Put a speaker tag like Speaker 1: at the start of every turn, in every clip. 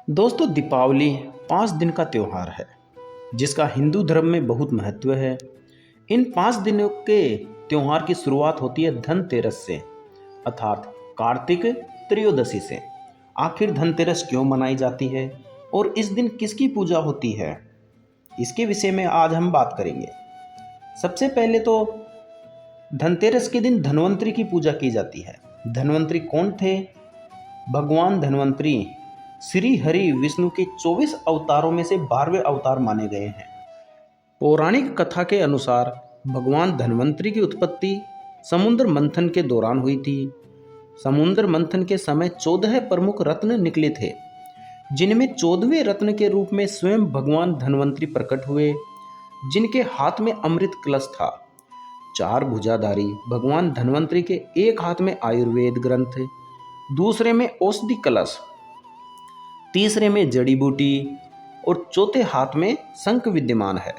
Speaker 1: दोस्तों, दीपावली 5 दिन का त्यौहार है जिसका हिंदू धर्म में बहुत महत्व है। इन 5 दिनों के त्यौहार की शुरुआत होती है धनतेरस से, अर्थात कार्तिक त्रयोदशी से। आखिर धनतेरस क्यों मनाई जाती है और इस दिन किसकी पूजा होती है, इसके विषय में आज हम बात करेंगे। सबसे पहले तो धनतेरस के दिन धन्वंतरि की पूजा की जाती है। धन्वंतरि कौन थे? भगवान धन्वंतरि श्री हरि विष्णु के 24 अवतारों में से 12वें अवतार माने गए हैं। पौराणिक कथा के अनुसार भगवान धन्वंतरि की उत्पत्ति समुद्र मंथन के दौरान हुई थी। समुद्र मंथन के समय 14 प्रमुख रत्न निकले थे, जिनमें 14वें रत्न के रूप में स्वयं भगवान धन्वंतरि प्रकट हुए, जिनके हाथ में अमृत कलश था। 4 भुजाधारी भगवान धन्वंतरि के एक हाथ में आयुर्वेद ग्रंथ, दूसरे में औषधि कलश, तीसरे में जड़ी बूटी और चौथे हाथ में शंख विद्यमान है।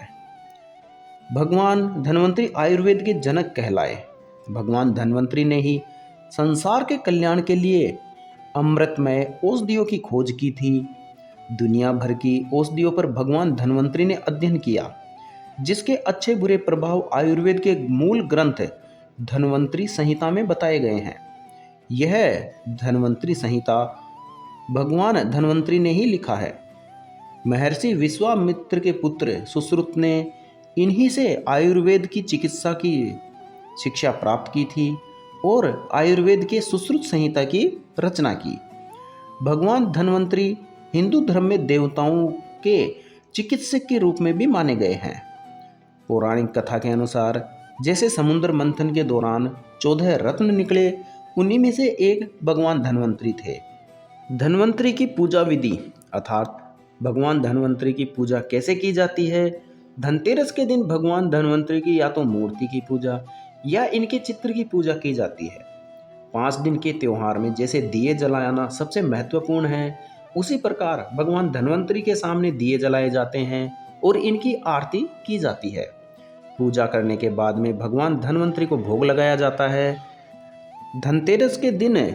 Speaker 1: भगवान धन्वंतरि आयुर्वेद के जनक कहलाए। भगवान धन्वंतरि ने ही संसार के कल्याण के लिए अमृतमय औषधियों की खोज की थी। दुनिया भर की औषधियों पर भगवान धन्वंतरि ने अध्ययन किया, जिसके अच्छे बुरे प्रभाव आयुर्वेद के मूल ग्रंथ धन्वंतरि संहिता में बताए गए हैं। यह धन्वंतरि संहिता भगवान धन्वंतरि ने ही लिखा है। महर्षि विश्वामित्र के पुत्र सुश्रुत ने इन्हीं से आयुर्वेद की चिकित्सा की शिक्षा प्राप्त की थी और आयुर्वेद के सुश्रुत संहिता की रचना की। भगवान धन्वंतरि हिंदू धर्म में देवताओं के चिकित्सक के रूप में भी माने गए हैं। पौराणिक कथा के अनुसार जैसे समुद्र मंथन के दौरान 14 रत्न निकले, उन्हीं में से एक भगवान धन्वंतरि थे। धन्वंतरि की पूजा विधि, अर्थात भगवान धन्वंतरि की पूजा कैसे की जाती है। धनतेरस के दिन भगवान धन्वंतरि की या तो मूर्ति की पूजा या इनके चित्र की पूजा की जाती है। 5 दिन के त्यौहार में जैसे दिए जलाना सबसे महत्वपूर्ण है, उसी प्रकार भगवान धन्वंतरि के सामने दिए जलाए जाते हैं और इनकी आरती की जाती है। पूजा करने के बाद में भगवान धन्वंतरि को भोग लगाया जाता है। धनतेरस के दिन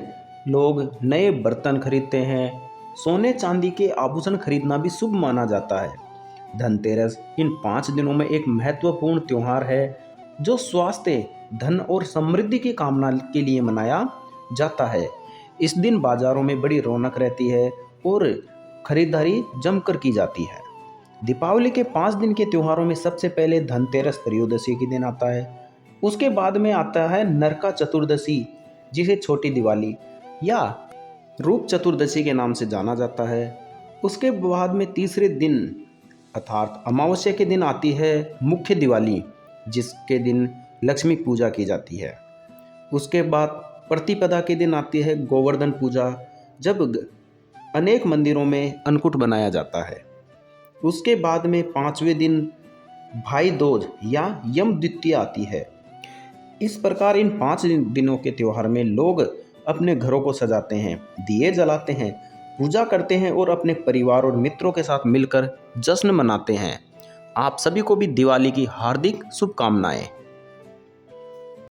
Speaker 1: लोग नए बर्तन खरीदते हैं। सोने चांदी के आभूषण खरीदना भी शुभ माना जाता है। धनतेरस इन 5 दिनों में एक महत्वपूर्ण त्यौहार है जो स्वास्थ्य, धन और समृद्धि की कामना के लिए मनाया जाता है। इस दिन बाजारों में बड़ी रौनक रहती है और खरीदारी जमकर की जाती है। दीपावली के 5 दिन के त्योहारों में सबसे पहले धनतेरस त्रयोदशी के दिन आता है। उसके बाद में आता है नरका चतुर्दशी, जिसे छोटी दिवाली या रूप चतुर्दशी के नाम से जाना जाता है। उसके बाद में तीसरे दिन अर्थात अमावस्या के दिन आती है मुख्य दिवाली, जिसके दिन लक्ष्मी पूजा की जाती है। उसके बाद प्रतिपदा के दिन आती है गोवर्धन पूजा, जब अनेक मंदिरों में अन्नकूट बनाया जाता है। उसके बाद में 5वें दिन भाई दूज या यम द्वितीया आती है। इस प्रकार इन 5 दिनों के त्यौहार में लोग अपने घरों को सजाते हैं, दिए जलाते हैं, पूजा करते हैं और अपने परिवार और मित्रों के साथ मिलकर जश्न मनाते हैं। आप सभी को भी दिवाली की हार्दिक शुभकामनाएं।